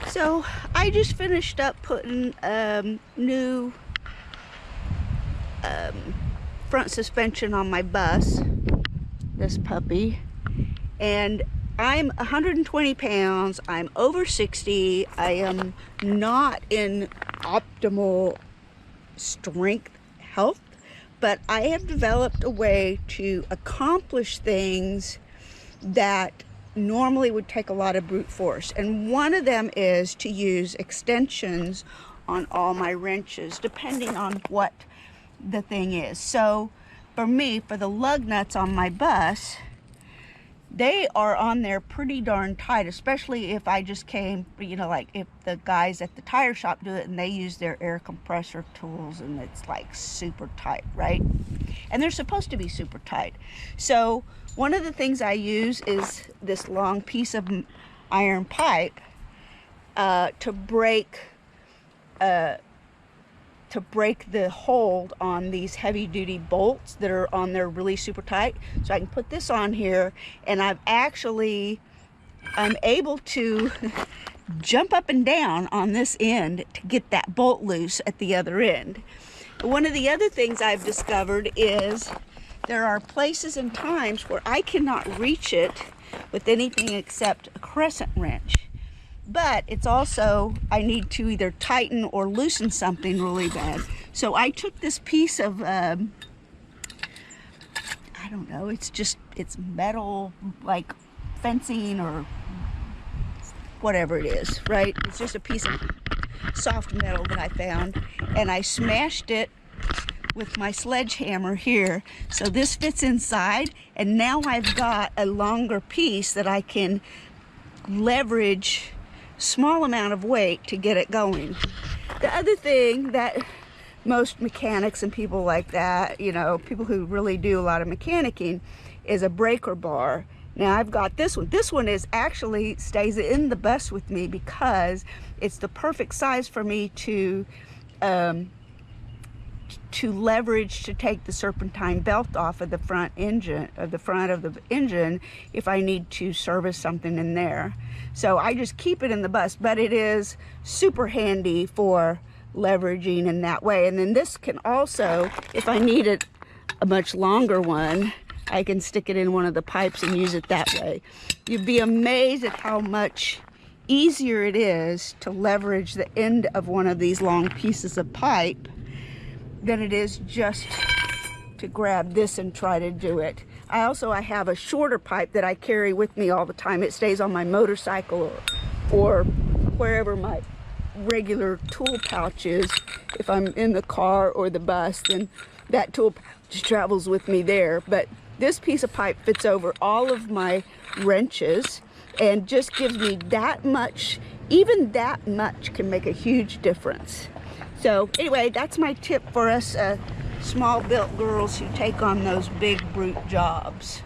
So I just finished up putting new front suspension on my bus, this puppy, and I'm 120 pounds, I'm over 60, I am not in optimal strength health, but I have developed a way to accomplish things that normally would take a lot of brute force, and one of them is to use extensions on all my wrenches depending on what the thing is. So for me, for the lug nuts on my bus, they are on there pretty darn tight, especially if I just came, you know, like if the guys at the tire shop do it and they use their air compressor tools and it's like super tight, right? And they're supposed to be super tight. So one of the things I use is this long piece of iron pipe to break the hold on these heavy duty bolts that are on there really super tight. So I can put this on here, and I'm able to jump up and down on this end to get that bolt loose at the other end. One of the other things I've discovered is there are places and times where I cannot reach it with anything except a crescent wrench. But it's also, I need to either tighten or loosen something really bad. So I took this piece of, I don't know, it's metal, like fencing or whatever it is, right? It's just a piece of soft metal that I found, and I smashed it with my sledgehammer here. So this fits inside, and now I've got a longer piece that I can leverage small amount of weight to get it going. The other thing that most mechanics and people like that, you know, people who really do a lot of mechanicking, is a breaker bar. Now I've got this one. This one is actually stays in the bus with me because it's the perfect size for me to leverage to take the serpentine belt off of the front engine, of the front of the engine, if I need to service something in there. So I just keep it in the bus, but it is super handy for leveraging in that way. And then this can also, if I needed a much longer one, I can stick it in one of the pipes and use it that way. You'd be amazed at how much easier it is to leverage the end of one of these long pieces of pipe than it is just to grab this and try to do it. I have a shorter pipe that I carry with me all the time. It stays on my motorcycle or wherever my regular tool pouch is. If I'm in the car or the bus, then that tool pouch travels with me there. But this piece of pipe fits over all of my wrenches and just gives me that much. Even that much can make a huge difference. So anyway, that's my tip for us small built girls who take on those big brute jobs.